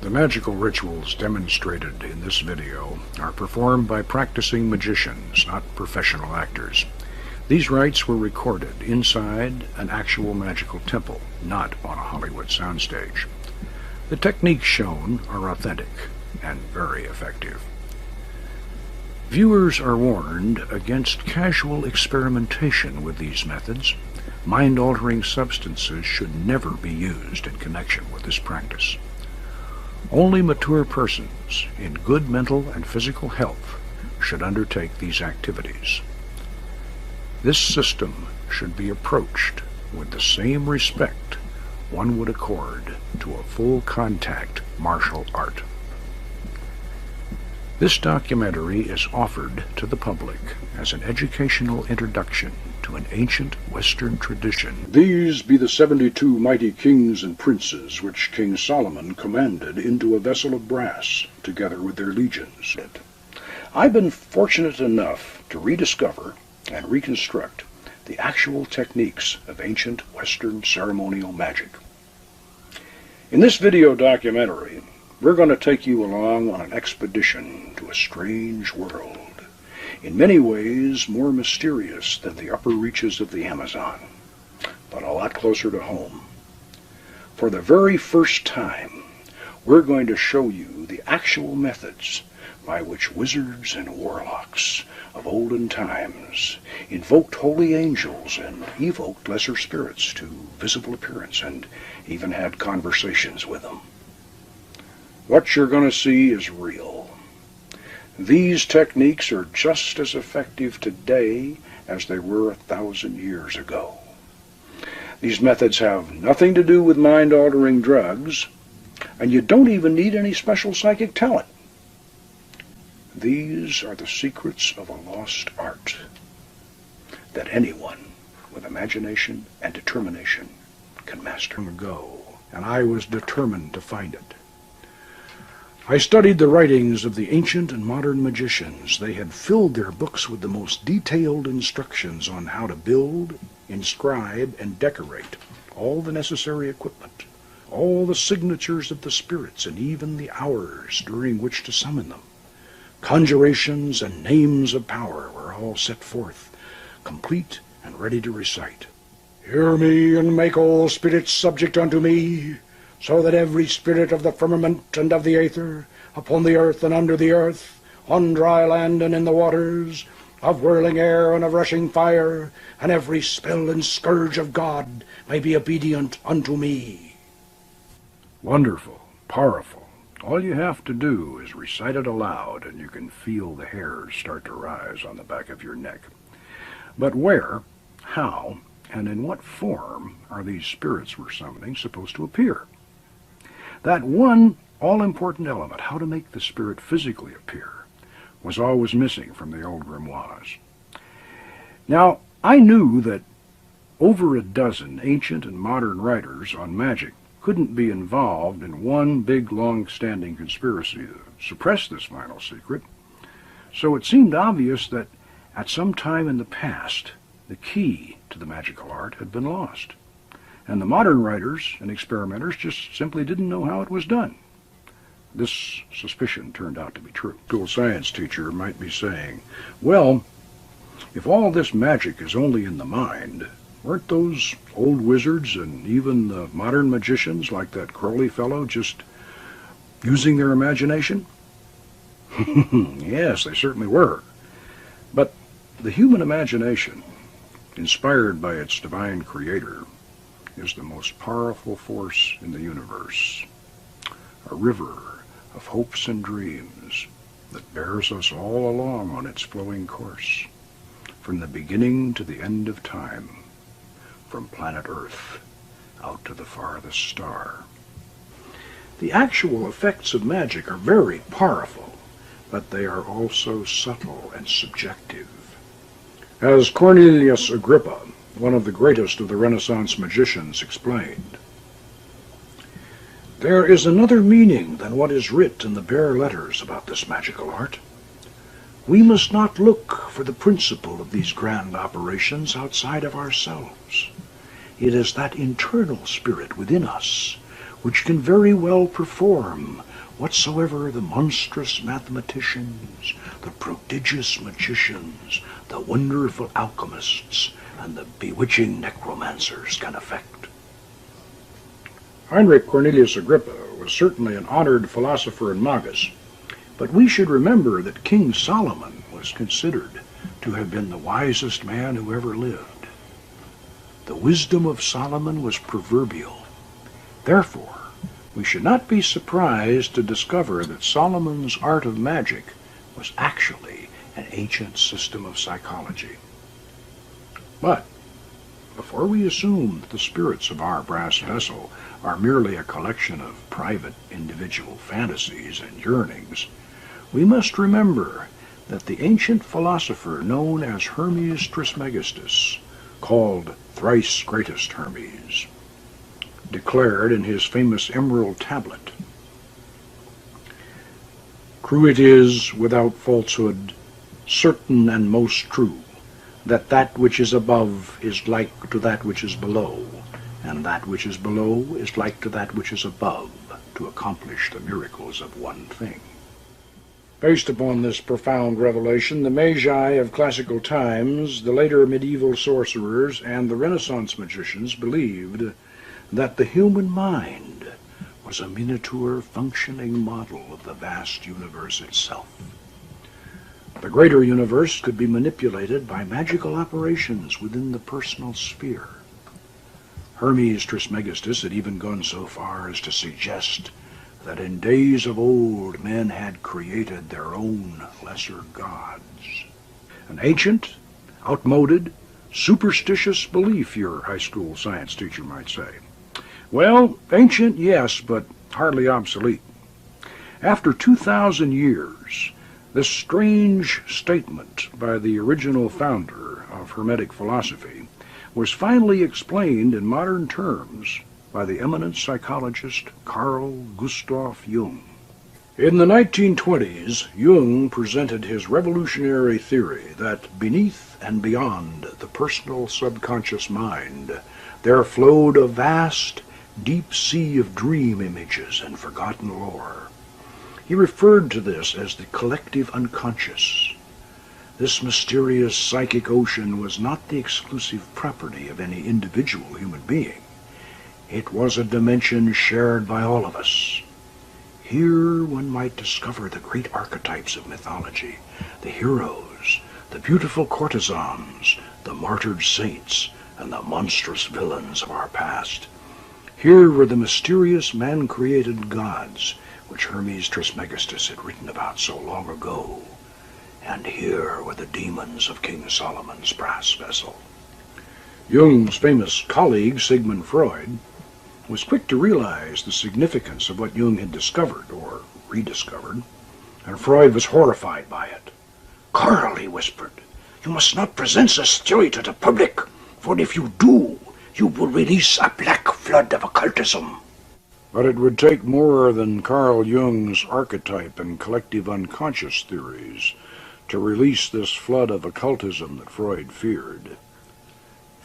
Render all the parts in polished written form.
The magical rituals demonstrated in this video are performed by practicing magicians, not professional actors. These rites were recorded inside an actual magical temple, not on a Hollywood soundstage. The techniques shown are authentic and very effective. Viewers are warned against casual experimentation with these methods. Mind-altering substances should never be used in connection with this practice. Only mature persons in good mental and physical health should undertake these activities. This system should be approached with the same respect one would accord to a full-contact martial art. This documentary is offered to the public as an educational introduction to an ancient Western tradition. These be the 72 mighty kings and princes which King Solomon commanded into a vessel of brass, together with their legions. I've been fortunate enough to rediscover and reconstruct the actual techniques of ancient Western ceremonial magic. In this video documentary, we're going to take you along on an expedition to a strange world, in many ways more mysterious than the upper reaches of the Amazon, but a lot closer to home. For the very first time, we're going to show you the actual methods by which wizards and warlocks of olden times invoked holy angels and evoked lesser spirits to visible appearance and even had conversations with them. What you're going to see is real. These techniques are just as effective today as they were 1,000 years ago. These methods have nothing to do with mind-altering drugs, and you don't even need any special psychic talent. These are the secrets of a lost art that anyone with imagination and determination can master. And I was determined to find it. I studied the writings of the ancient and modern magicians. They had filled their books with the most detailed instructions on how to build, inscribe, and decorate all the necessary equipment, all the signatures of the spirits, and even the hours during which to summon them. Conjurations and names of power were all set forth, complete and ready to recite. Hear me, and make all spirits subject unto me, so that every spirit of the firmament and of the aether, upon the earth and under the earth, on dry land and in the waters, of whirling air and of rushing fire, and every spell and scourge of God may be obedient unto me. Wonderful, powerful. All you have to do is recite it aloud, and you can feel the hairs start to rise on the back of your neck. But where, how, and in what form are these spirits we're summoning supposed to appear? That one all-important element, how to make the spirit physically appear, was always missing from the old grimoires. Now, I knew that over a dozen ancient and modern writers on magic couldn't be involved in one big, long-standing conspiracy to suppress this vital secret, so it seemed obvious that at some time in the past, the key to the magical art had been lost, and the modern writers and experimenters just simply didn't know how it was done. This suspicion turned out to be true. A school science teacher might be saying, well, if all this magic is only in the mind, weren't those old wizards and even the modern magicians like that Crowley fellow just using their imagination? Yes, they certainly were. But the human imagination, inspired by its divine creator, is the most powerful force in the universe, a river of hopes and dreams that bears us all along on its flowing course, from the beginning to the end of time, from planet Earth out to the farthest star. The actual effects of magic are very powerful, but they are also subtle and subjective. As Cornelius Agrippa, one of the greatest of the Renaissance magicians, explained, there is another meaning than what is writ in the bare letters about this magical art. We must not look for the principle of these grand operations outside of ourselves. It is that internal spirit within us which can very well perform whatsoever the monstrous mathematicians, the prodigious magicians, the wonderful alchemists, and the bewitching necromancers can effect. Heinrich Cornelius Agrippa was certainly an honored philosopher and magus, but we should remember that King Solomon was considered to have been the wisest man who ever lived. The wisdom of Solomon was proverbial. Therefore, we should not be surprised to discover that Solomon's art of magic was actually an ancient system of psychology. But before we assume that the spirits of our brass vessel are merely a collection of private individual fantasies and yearnings, we must remember that the ancient philosopher known as Hermes Trismegistus, called thrice greatest Hermes, declared in his famous emerald tablet, "True it is, without falsehood, certain and most true, that that which is above is like to that which is below, and that which is below is like to that which is above, to accomplish the miracles of one thing." Based upon this profound revelation, the Magi of classical times, the later medieval sorcerers, and the Renaissance magicians believed that the human mind was a miniature functioning model of the vast universe itself. The greater universe could be manipulated by magical operations within the personal sphere. Hermes Trismegistus had even gone so far as to suggest that in days of old men had created their own lesser gods. An ancient, outmoded, superstitious belief, your high school science teacher might say. Well, ancient, yes, but hardly obsolete. After 2,000 years, this strange statement by the original founder of Hermetic philosophy was finally explained in modern terms by the eminent psychologist Carl Gustav Jung. In the 1920s, Jung presented his revolutionary theory that beneath and beyond the personal subconscious mind, there flowed a vast, deep sea of dream images and forgotten lore. He referred to this as the collective unconscious. This mysterious psychic ocean was not the exclusive property of any individual human being. It was a dimension shared by all of us. Here one might discover the great archetypes of mythology, the heroes, the beautiful courtesans, the martyred saints, and the monstrous villains of our past. Here were the mysterious man-created gods which Hermes Trismegistus had written about so long ago. And here were the demons of King Solomon's brass vessel. Jung's famous colleague, Sigmund Freud, was quick to realize the significance of what Jung had discovered, or rediscovered, and Freud was horrified by it. "Carl," he whispered, "you must not present this theory to the public, for if you do, you will release a black flood of occultism." But it would take more than Carl Jung's archetype and collective unconscious theories to release this flood of occultism that Freud feared.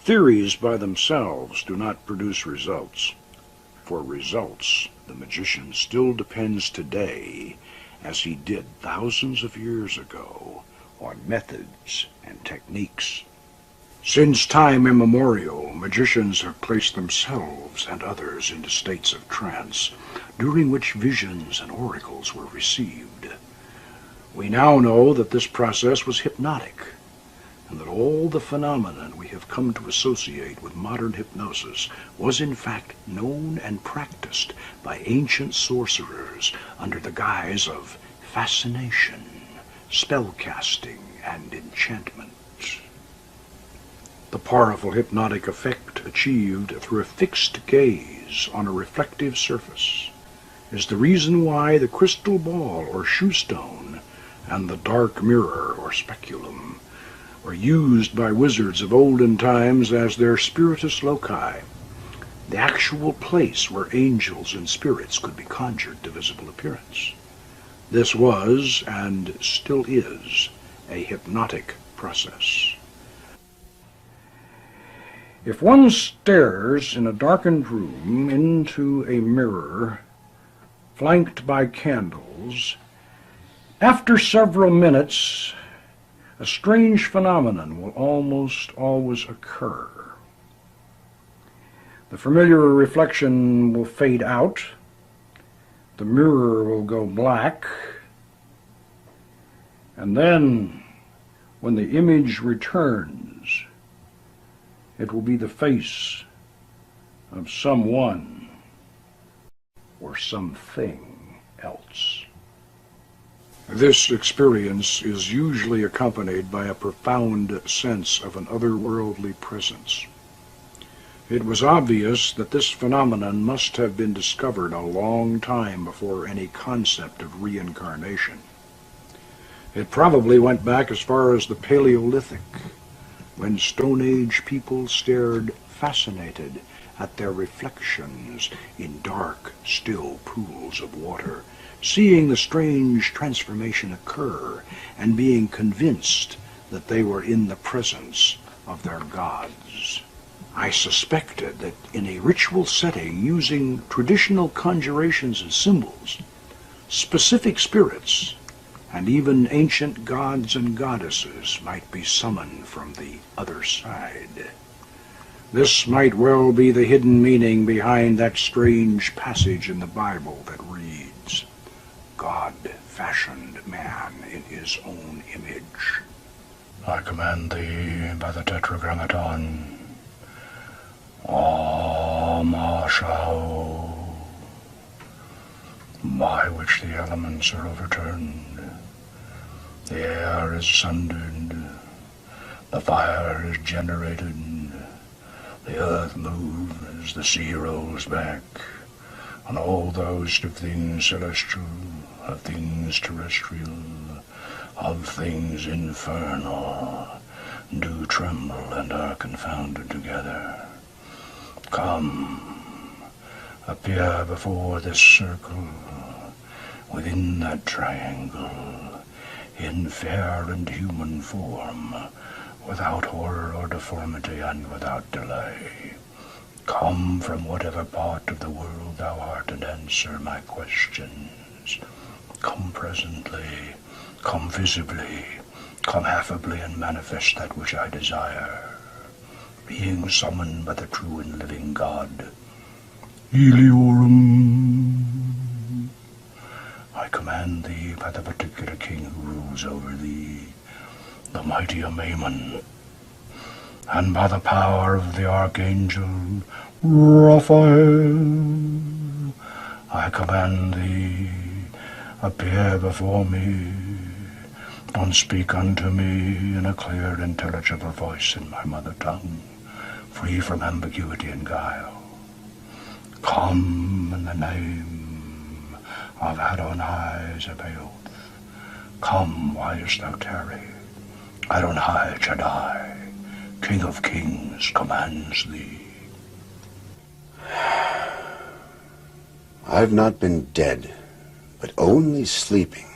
Theories by themselves do not produce results. For results, the magician still depends today, as he did thousands of years ago, on methods and techniques. Since time immemorial, magicians have placed themselves and others into states of trance, during which visions and oracles were received. We now know that this process was hypnotic, and that all the phenomenon we have come to associate with modern hypnosis was in fact known and practiced by ancient sorcerers under the guise of fascination, spellcasting, and enchantment. The powerful hypnotic effect achieved through a fixed gaze on a reflective surface is the reason why the crystal ball or shoe stone and the dark mirror or speculum were used by wizards of olden times as their spiritus loci, the actual place where angels and spirits could be conjured to visible appearance. This was, and still is, a hypnotic process. If one stares in a darkened room into a mirror flanked by candles, after several minutes, a strange phenomenon will almost always occur. The familiar reflection will fade out, the mirror will go black, and then, when the image returns, it will be the face of someone or something else. This experience is usually accompanied by a profound sense of an otherworldly presence. It was obvious that this phenomenon must have been discovered a long time before any concept of reincarnation. It probably went back as far as the Paleolithic, when Stone Age people stared fascinated at their reflections in dark, still pools of water, seeing the strange transformation occur and being convinced that they were in the presence of their gods. I suspected that in a ritual setting using traditional conjurations and symbols, specific spirits and even ancient gods and goddesses might be summoned from the other side. This might well be the hidden meaning behind that strange passage in the Bible that reads, "God fashioned man in his own image." I command thee by the Tetragrammaton, Amashao, by which the elements are overturned, the air is sundered, the fire is generated, the earth moves, the sea rolls back, and all the host of things celestial, of things terrestrial, of things infernal, do tremble and are confounded together. Come, appear before this circle, within that triangle, in fair and human form, without horror or deformity and without delay. Come from whatever part of the world thou art and answer my questions. Come presently, come visibly, come affably and manifest that which I desire, being summoned by the true and living God. Eliorum. I command thee by the particular king who rules over thee, the mighty Amaymon, and by the power of the archangel Raphael, I command thee, appear before me, and speak unto me in a clear, intelligible voice in my mother tongue, free from ambiguity and guile. Come in the name of Adonai Zebaoth. Come, why dost thou tarry? Adonai Shaddai, King of Kings, commands thee. I've not been dead, but only sleeping,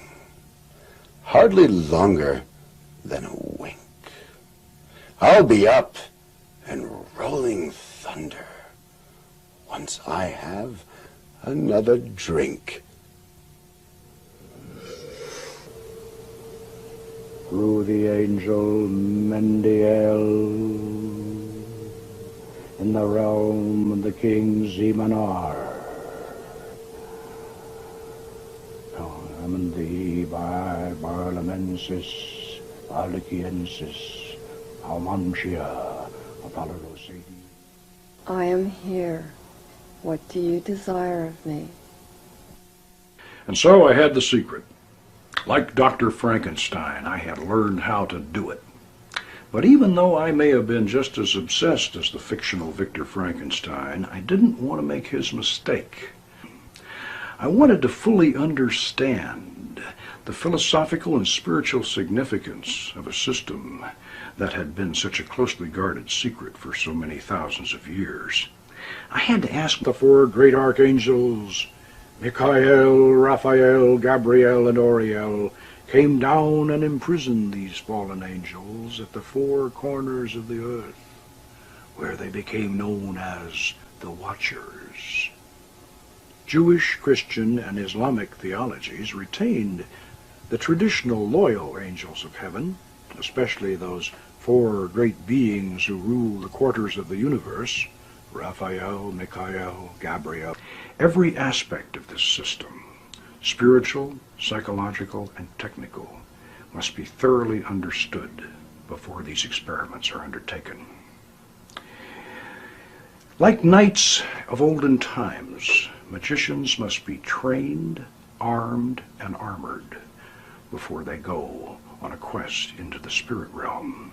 hardly longer than a wink. I'll be up and rolling thunder once I have another drink. Through the angel Mendiel, in the realm of the king Zemanar, summoned thee by Barlamensis, Aliciensis, Almantia, Apollo. I am here. What do you desire of me? And so I had the secret. Like Dr. Frankenstein, I had learned how to do it. But even though I may have been just as obsessed as the fictional Victor Frankenstein, I didn't want to make his mistake. I wanted to fully understand the philosophical and spiritual significance of a system that had been such a closely guarded secret for so many thousands of years. I had to ask the four great archangels, Michael, Raphael, Gabriel, and Oriel, came down and imprisoned these fallen angels at the four corners of the earth. where they became known as the Watchers. Jewish, Christian, and Islamic theologies retained the traditional loyal angels of heaven, especially those four great beings who rule the quarters of the universe, Raphael, Michael, Gabriel. Every aspect of this system, spiritual, psychological, and technical, must be thoroughly understood before these experiments are undertaken. Like knights of olden times, magicians must be trained, armed, and armored before they go on a quest into the spirit realm.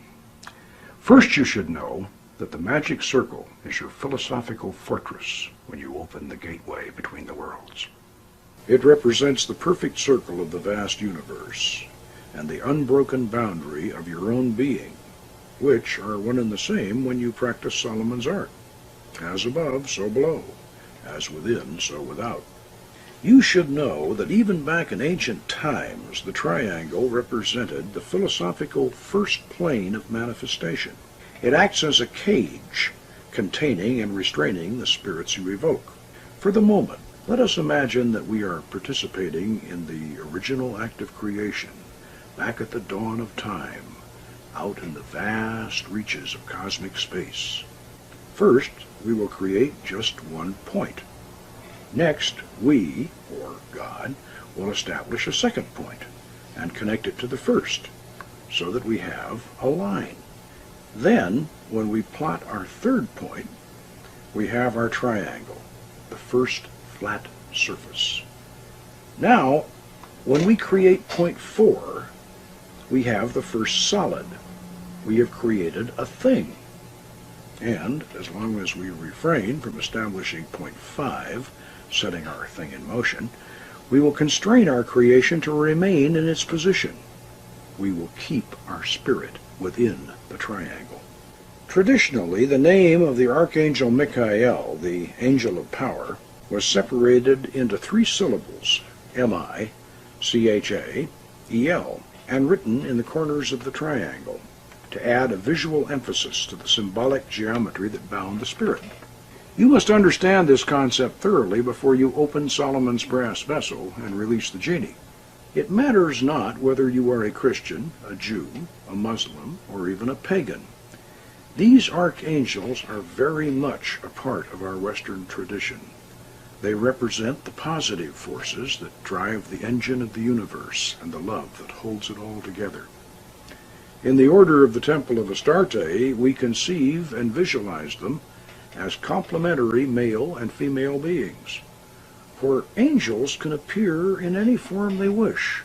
First, you should know that the magic circle is your philosophical fortress when you open the gateway between the worlds. It represents the perfect circle of the vast universe and the unbroken boundary of your own being, which are one and the same when you practice Solomon's art. As above, so below. As within, so without. You should know that even back in ancient times, the triangle represented the philosophical first plane of manifestation. It acts as a cage containing and restraining the spirits you evoke. For the moment, let us imagine that we are participating in the original act of creation, back at the dawn of time, out in the vast reaches of cosmic space. First, we will create just one point. Next, we, or God, will establish a second point and connect it to the first, so that we have a line. Then, when we plot our third point, we have our triangle, the first flat surface. Now, when we create point 4, we have the first solid. We have created a thing. And as long as we refrain from establishing point 5, setting our thing in motion, we will constrain our creation to remain in its position. We will keep our spirit within the triangle. Traditionally, the name of the Archangel Michael, the angel of power, was separated into 3 syllables, M-I-C-H-A-E-L, and written in the corners of the triangle, to add a visual emphasis to the symbolic geometry that bound the spirit. You must understand this concept thoroughly before you open Solomon's brass vessel and release the genie. It matters not whether you are a Christian, a Jew, a Muslim, or even a pagan. These archangels are very much a part of our Western tradition. They represent the positive forces that drive the engine of the universe and the love that holds it all together. In the order of the Temple of Astarte, we conceive and visualize them as complementary male and female beings. For angels can appear in any form they wish,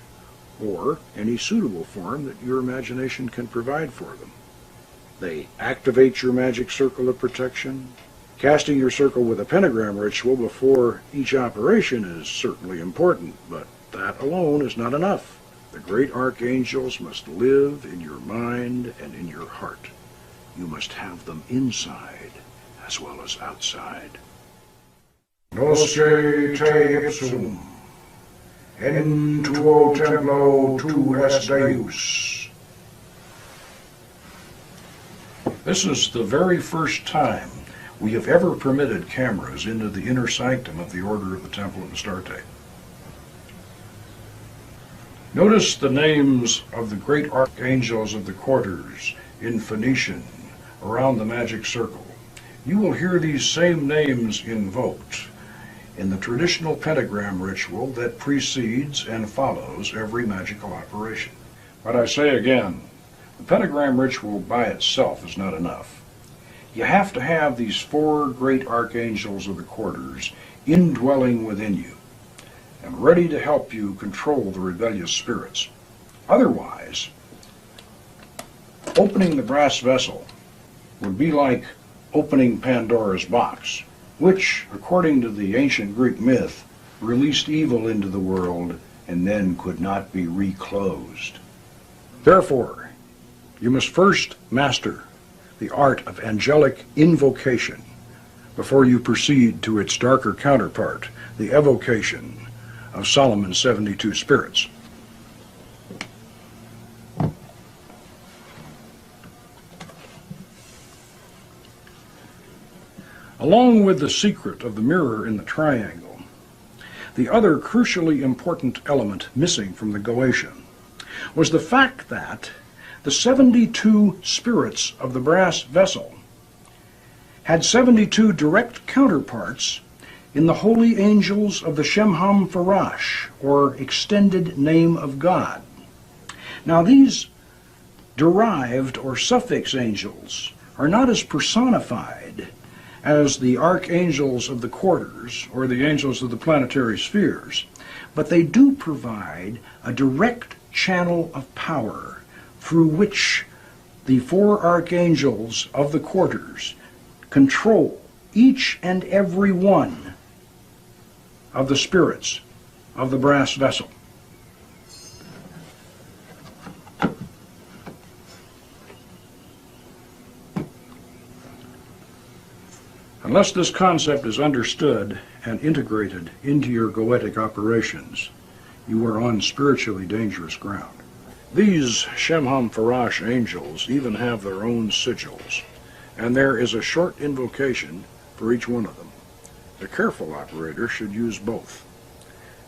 or any suitable form that your imagination can provide for them. They activate your magic circle of protection. Casting your circle with a pentagram ritual before each operation is certainly important, but that alone is not enough. The great archangels must live in your mind and in your heart. You must have them inside as well as outside. Nosce te ipsum, in tuo templo tu es Deus. This is the very first time we have ever permitted cameras into the inner sanctum of the Order of the Temple of Astarte. Notice the names of the great archangels of the quarters in Phoenician around the magic circle. You will hear these same names invoked in the traditional pentagram ritual that precedes and follows every magical operation. But I say again, the pentagram ritual by itself is not enough. You have to have these 4 great archangels of the quarters indwelling within you and ready to help you control the rebellious spirits. Otherwise, opening the brass vessel would be like opening Pandora's box, which, according to the ancient Greek myth, released evil into the world and then could not be reclosed. Therefore, you must first master the art of angelic invocation before you proceed to its darker counterpart, the evocation of Solomon's 72 spirits. Along with the secret of the mirror in the triangle, the other crucially important element missing from the Goetia was the fact that the 72 spirits of the brass vessel had 72 direct counterparts in the holy angels of the Shemham Farash, or extended name of God. Now these derived or suffix angels are not as personified as the archangels of the quarters or the angels of the planetary spheres, but they do provide a direct channel of power through which the four archangels of the quarters control each and every one of the spirits of the brass vessel. Unless this concept is understood and integrated into your goetic operations, you are on spiritually dangerous ground. These Shemham Farash angels even have their own sigils, and there is a short invocation for each one of them. The careful operator should use both.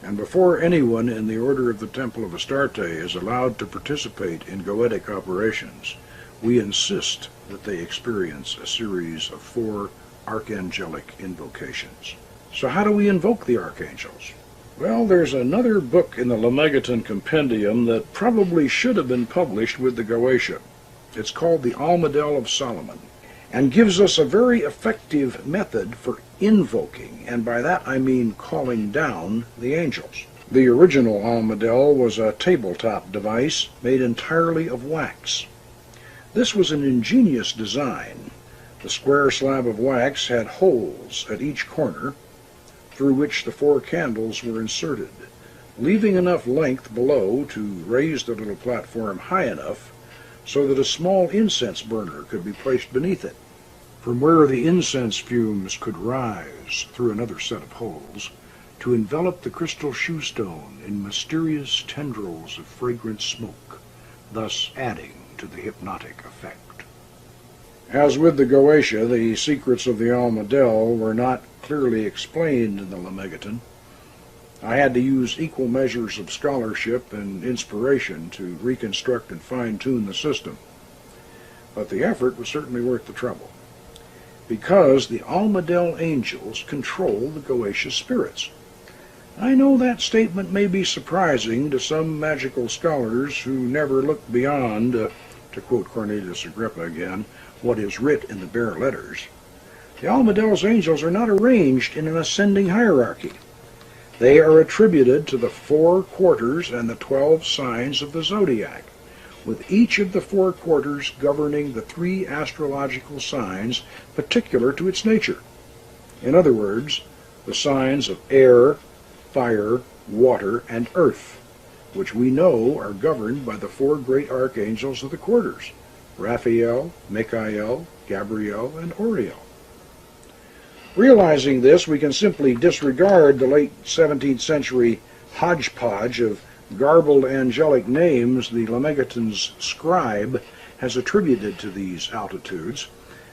And before anyone in the Order of the Temple of Astarte is allowed to participate in goetic operations, we insist that they experience a series of 4 archangelic invocations. So how do we invoke the archangels? Well, there's another book in the Lemegeton Compendium that probably should have been published with the Goetia. It's called the Almadel of Solomon, and gives us a very effective method for invoking, and by that I mean calling down the angels. The original Almadel was a tabletop device made entirely of wax. This was an ingenious design. The square slab of wax had holes at each corner through which the 4 candles were inserted, leaving enough length below to raise the little platform high enough so that a small incense burner could be placed beneath it, from where the incense fumes could rise through another set of holes to envelop the crystal shoe stone in mysterious tendrils of fragrant smoke, thus adding to the hypnotic effect. As with the Goetia, the secrets of the Almadel were not clearly explained in the Lemegeton. I had to use equal measures of scholarship and inspiration to reconstruct and fine-tune the system. But the effort was certainly worth the trouble, because the Almadel angels control the Goetia spirits. I know that statement may be surprising to some magical scholars who never look beyond, to quote Cornelius Agrippa again, what is writ in the bare letters. The Almadel's angels are not arranged in an ascending hierarchy. They are attributed to the 4 quarters and the 12 signs of the zodiac, with each of the 4 quarters governing the 3 astrological signs particular to its nature. In other words, the signs of air, fire, water, and earth, which we know are governed by the 4 great archangels of the quarters: Raphael, Michael, Gabriel, and Oriel. Realizing this, we can simply disregard the late 17th century hodgepodge of garbled angelic names the Lemegeton's scribe has attributed to these altitudes,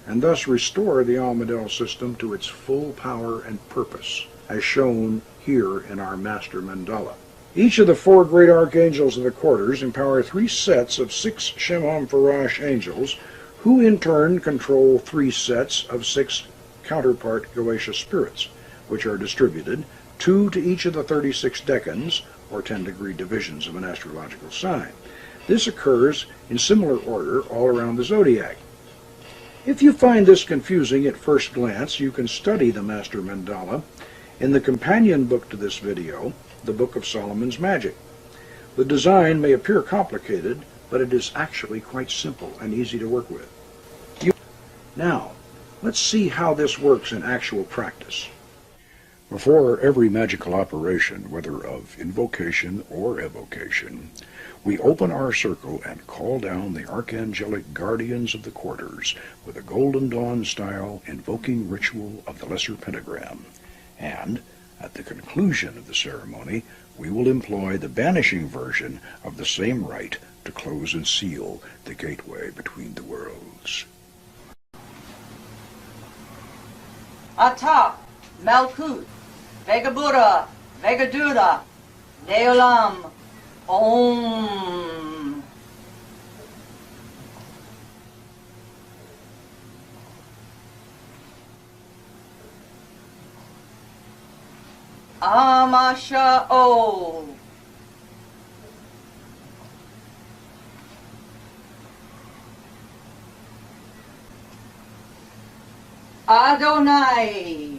and thus restore the Almadel system to its full power and purpose, as shown here in our master mandala. Each of the 4 great archangels of the quarters empower 3 sets of 6 Shemham Farash angels, who in turn control 3 sets of 6 counterpart Goetia spirits, which are distributed 2 to each of the 36 decans, or 10-degree divisions of an astrological sign. This occurs in similar order all around the zodiac. If you find this confusing at first glance, you can study the Master Mandala in the companion book to this video, the Book of Solomon's Magic. The design may appear complicated, but it is actually quite simple and easy to work with. Now, let's see how this works in actual practice. Before every magical operation, whether of invocation or evocation, we open our circle and call down the archangelic guardians of the quarters with a Golden Dawn-style invoking ritual of the Lesser Pentagram, and at the conclusion of the ceremony, we will employ the banishing version of the same rite to close and seal the gateway between the worlds. Ata, Malkut, Vegabura, Vegaduda, Deolam, Om. Amasha O. Adonai.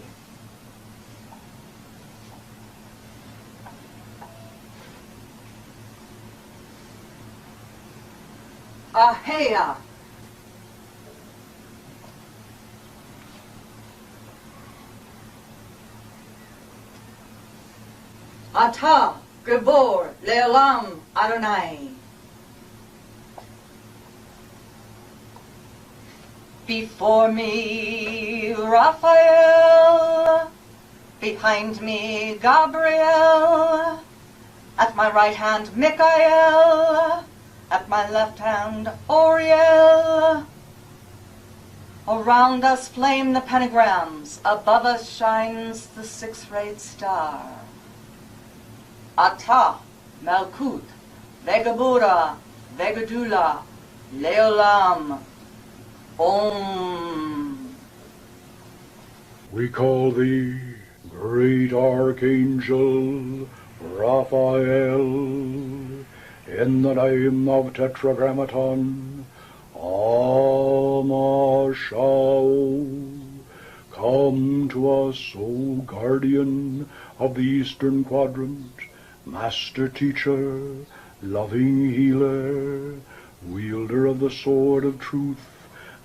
Ahea. Ata, Gibor, Leolam, Adonai. Before me, Raphael. Behind me, Gabriel. At my right hand, Michael. At my left hand, Oriel. Around us flame the pentagrams. Above us shines the six-rayed star. Ata, Malkut, Vegabura, Vegadula, Leolam, Om. We call thee, great Archangel Raphael, in the name of Tetragrammaton, Amashao. Come to us, O guardian of the eastern quadrant, master teacher, loving healer, wielder of the sword of truth,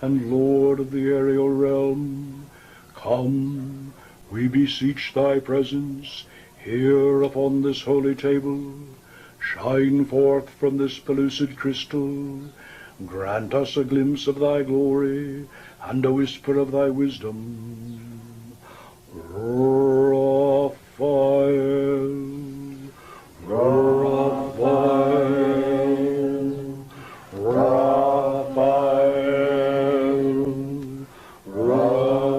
and Lord of the aerial realm. Come, we beseech thy presence here upon this holy table. Shine forth from this pellucid crystal. Grant us a glimpse of thy glory and a whisper of thy wisdom. Raphael, Raphael, Raphael, Raphael,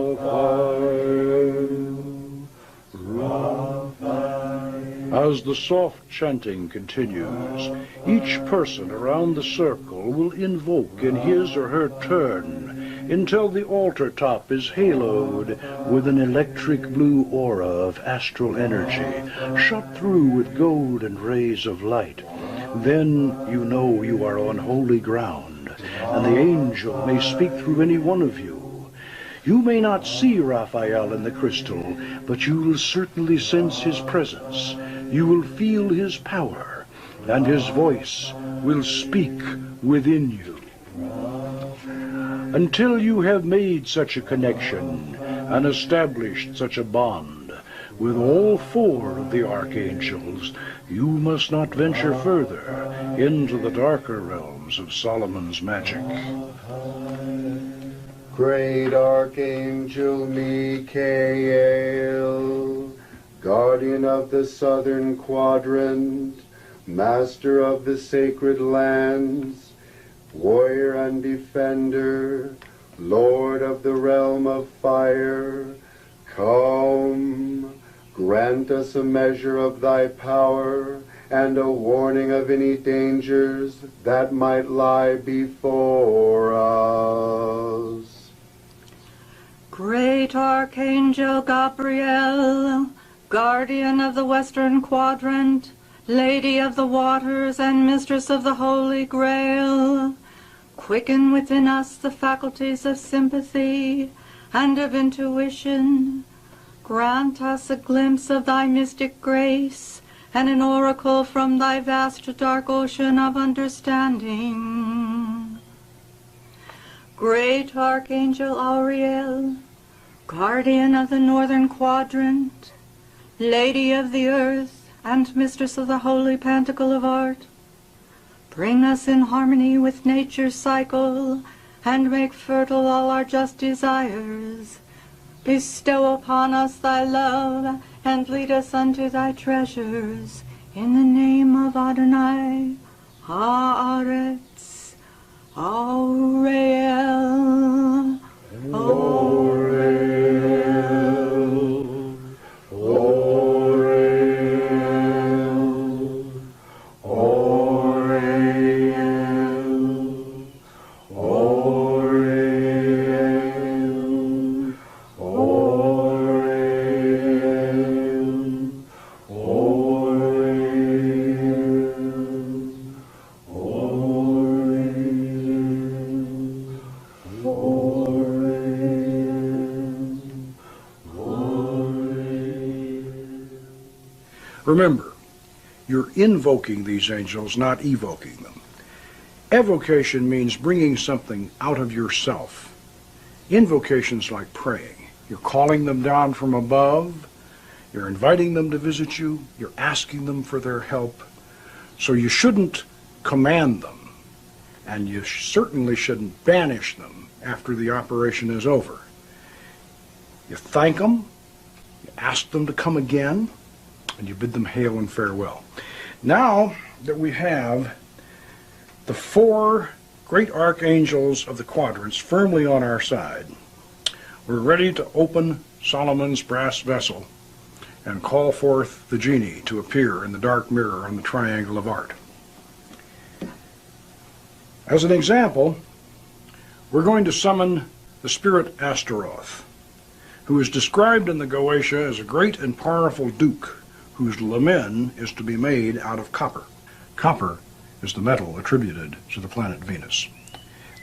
Raphael. As the soft chanting continues, each person around the circle will invoke in his or her turn until the altar top is haloed with an electric blue aura of astral energy, shot through with golden rays of light. Then you know you are on holy ground, and the angel may speak through any one of you. You may not see Raphael in the crystal, but you will certainly sense his presence. You will feel his power, and his voice will speak within you. Until you have made such a connection and established such a bond with all four of the archangels, you must not venture further into the darker realms of Solomon's magic. Great Archangel Michael, guardian of the southern quadrant, master of the sacred lands, warrior and defender, Lord of the realm of fire, come, grant us a measure of thy power and a warning of any dangers that might lie before us. Great Archangel Gabriel, guardian of the western quadrant, Lady of the waters and mistress of the Holy Grail, quicken within us the faculties of sympathy and of intuition. Grant us a glimpse of thy mystic grace and an oracle from thy vast dark ocean of understanding. Great Archangel Auriel, guardian of the northern quadrant, Lady of the earth and mistress of the holy pantacle of art, bring us in harmony with nature's cycle, and make fertile all our just desires. Bestow upon us thy love, and lead us unto thy treasures. In the name of Adonai, Haaretz, Aurel, Aurel. Remember, you're invoking these angels, not evoking them. Evocation means bringing something out of yourself. Invocation's like praying. You're calling them down from above. You're inviting them to visit you. You're asking them for their help. So you shouldn't command them, and you certainly shouldn't banish them after the operation is over. You thank them, you ask them to come again, and you bid them hail and farewell. Now that we have the 4 great archangels of the quadrants firmly on our side, we're ready to open Solomon's brass vessel and call forth the genie to appear in the dark mirror on the triangle of art. As an example, we're going to summon the spirit Astaroth, who is described in the Goetia as a great and powerful duke whose lamen is to be made out of copper. Copper is the metal attributed to the planet Venus.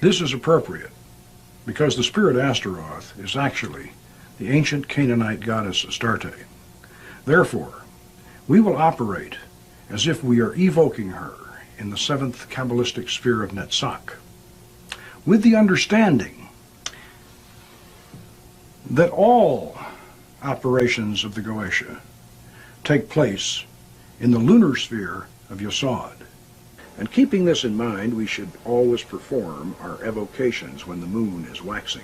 This is appropriate because the spirit Astaroth is actually the ancient Canaanite goddess Astarte. Therefore, we will operate as if we are evoking her in the 7th Kabbalistic sphere of Netzach, with the understanding that all operations of the Goetia take place in the lunar sphere of Yesod. And keeping this in mind, we should always perform our evocations when the moon is waxing.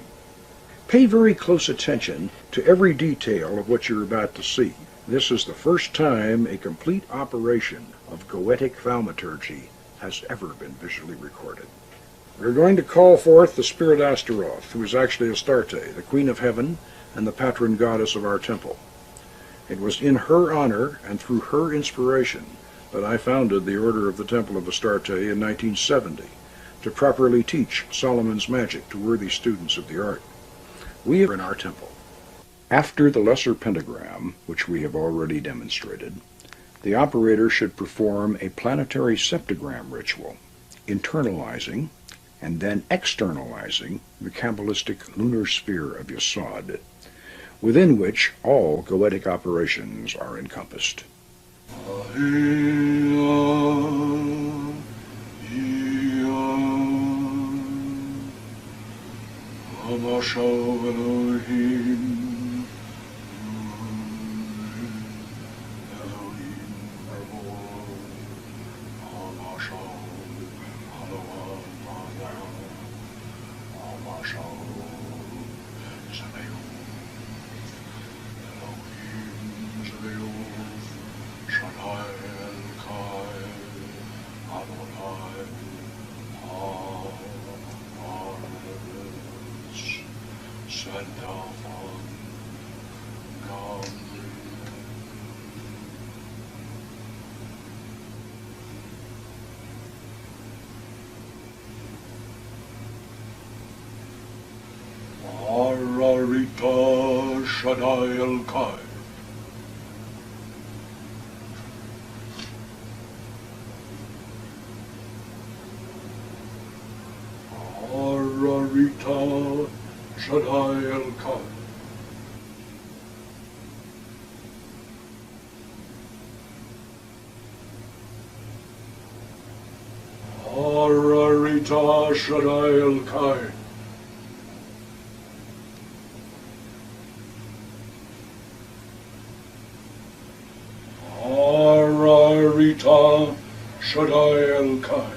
Pay very close attention to every detail of what you're about to see. This is the first time a complete operation of goetic thaumaturgy has ever been visually recorded. We're going to call forth the spirit Astaroth, who is actually Astarte, the queen of heaven and the patron goddess of our temple. It was in her honor and through her inspiration that I founded the Order of the Temple of Astarte in 1970 to properly teach Solomon's magic to worthy students of the art. We are in our temple. After the lesser pentagram, which we have already demonstrated, the operator should perform a planetary septagram ritual, internalizing and then externalizing the Kabbalistic lunar sphere of Yesod, within which all goetic operations are encompassed. Ararita Shaddai El-Kai. Ararita Shaddai El-Kai. Ararita Shaddai El-Kai. Ararita Shaddai El-Kai.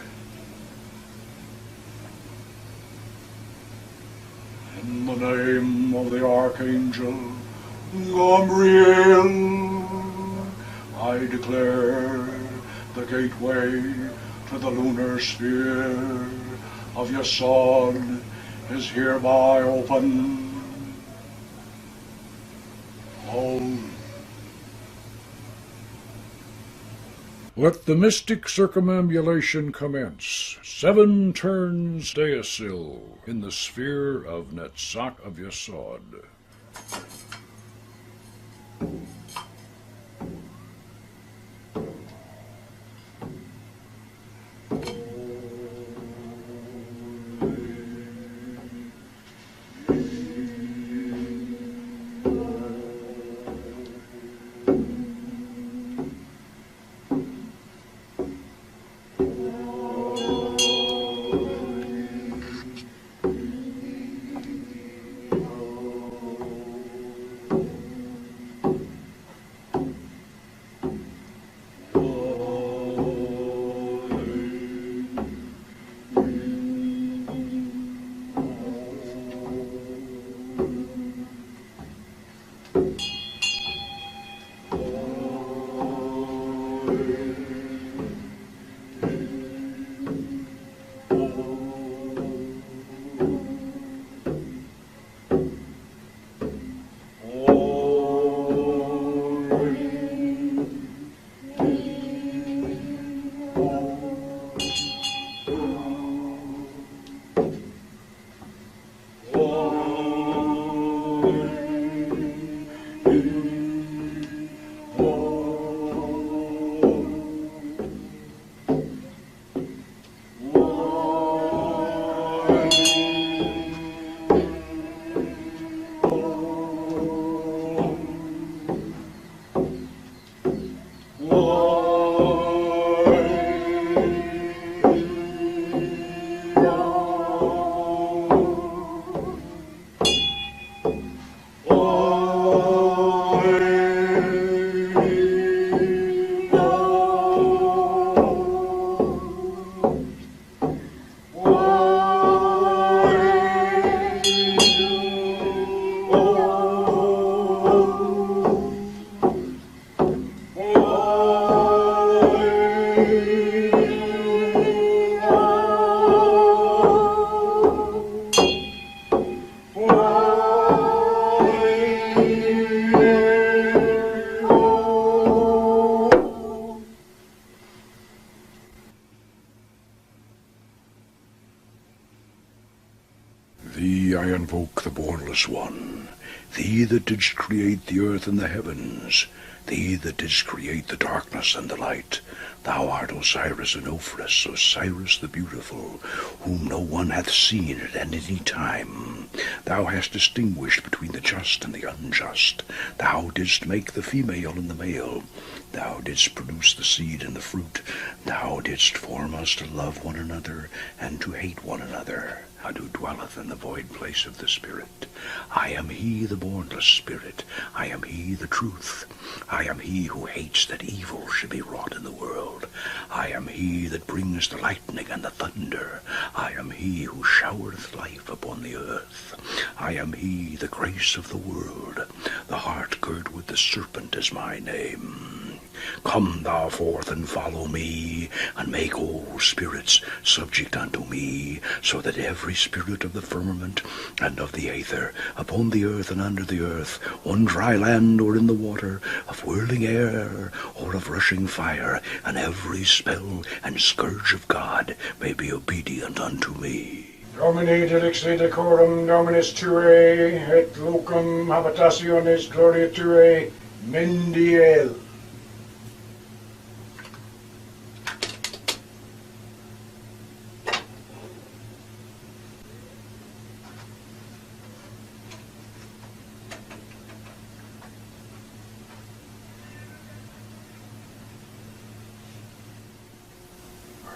In the name of the Archangel Gabriel, I declare the gateway to the lunar sphere of Yesod is hereby open. Let the mystic circumambulation commence. 7 turns Deasil in the sphere of Netzach of Yesod. Thee I invoke, the Bornless One, Thee that didst create the earth and the heavens, Thee that didst create the darkness and the light. Thou art Osiris and Ophrys, Osiris the beautiful, whom no one hath seen at any time. Thou hast distinguished between the just and the unjust. Thou didst make the female and the male. Thou didst produce the seed and the fruit. Thou didst form us to love one another and to hate one another. Who dwelleth in the void place of the Spirit. I am he, the bornless Spirit. I am he, the truth. I am he who hates that evil should be wrought in the world. I am he that brings the lightning and the thunder. I am he who showereth life upon the earth. I am he, the grace of the world. The heart girt with the serpent is my name. Come thou forth and follow me, and make all spirits subject unto me, so that every spirit of the firmament and of the aether, upon the earth and under the earth, on dry land or in the water, of whirling air or of rushing fire, and every spell and scourge of God may be obedient unto me. Domini delixi decorum Dominus Tue, et locum habitationis gloria Tue, Mendiel.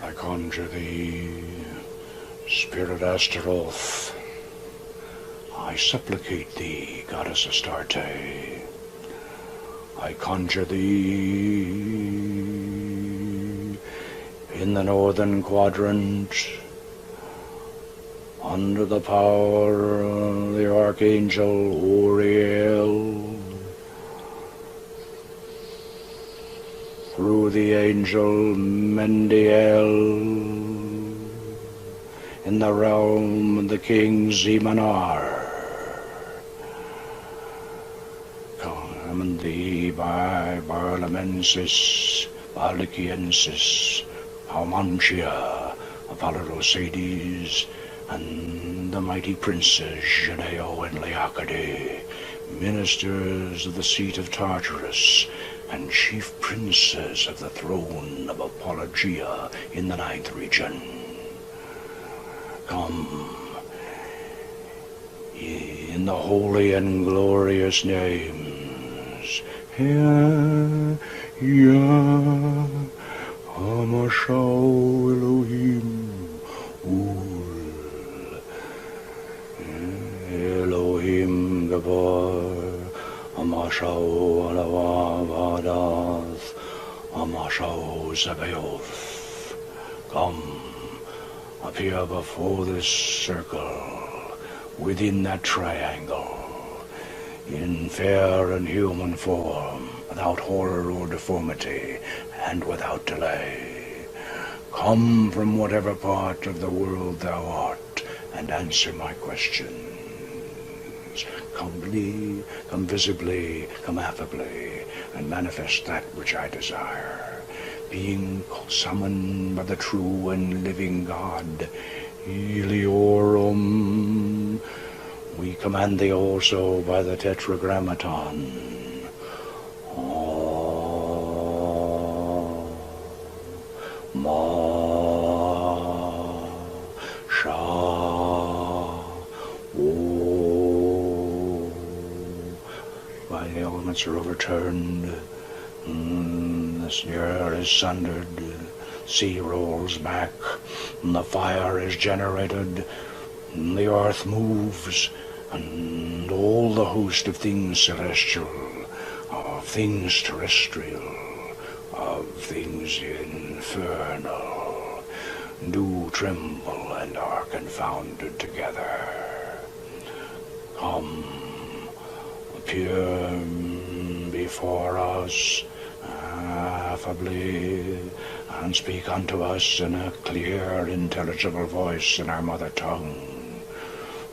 I conjure thee, Spirit Astaroth, I supplicate thee, Goddess Astarte, I conjure thee, in the northern quadrant, under the power of the Archangel Uriel, through the angel Mendiel, in the realm of the king Zemanar, command thee by Barlamensis, Baliciensis, Palmantia, Apollodosides, and the mighty princes Geneo and Leocade, ministers of the seat of Tartarus, and chief princes of the throne of Apologia in the 9th region. Come, in the holy and glorious names, Ya Hamashau Elohim Ul Elohim Gabor Amashau Alavadath, Amashau Sabaoth. Come, appear before this circle, within that triangle, in fair and human form, without horror or deformity, and without delay. Come from whatever part of the world thou art, and answer my questions. Come visibly, come affably, and manifest that which I desire. Being summoned by the true and living God, Eliorum, we command thee also by the Tetragrammaton. Ma, Sha, O. By the elements are overturned. The air is sundered. Sea rolls back. The fire is generated. The earth moves. And all the host of things celestial, of things terrestrial, of things infernal, do tremble and are confounded together. Come, appear before us affably, and speak unto us in a clear, intelligible voice in our mother tongue,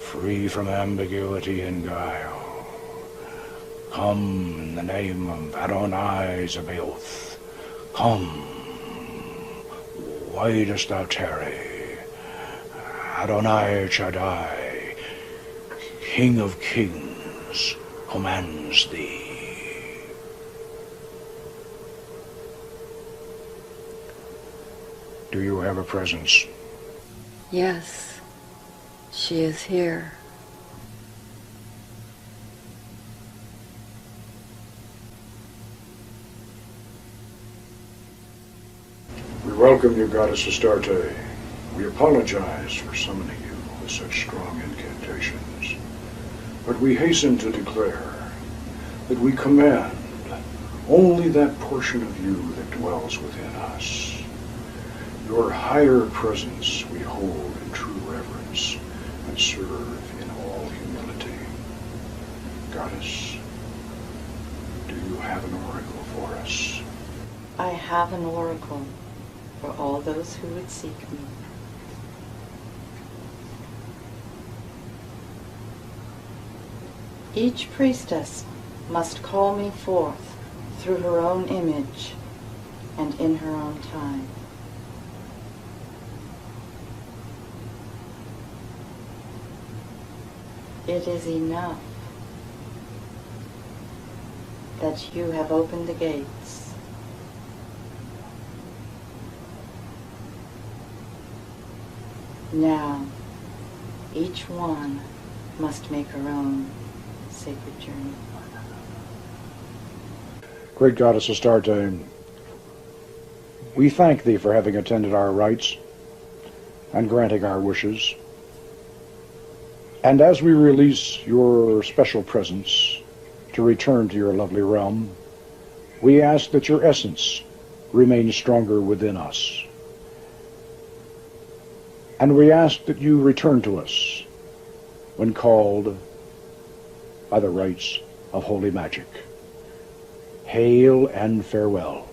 free from ambiguity and guile. Come in the name of Adonai Zebaoth. Come, why dost thou tarry? Adonai Shaddai, King of kings, commands thee. Do you have a presence? Yes, she is here. We welcome you, Goddess Astarte. We apologize for summoning you with such strong incantations, but we hasten to declare that we command only that portion of you that dwells within us. Your higher presence we hold in true reverence and serve in all humility. Goddess, do you have an oracle for us? I have an oracle for all those who would seek me. Each priestess must call me forth through her own image and in her own time. It is enough that you have opened the gates. Now, each one must make her own sacred journey. Great Goddess Astarte, we thank thee for having attended our rites and granting our wishes. And as we release your special presence to return to your lovely realm, we ask that your essence remain stronger within us. And we ask that you return to us when called by the rites of holy magic. Hail and farewell.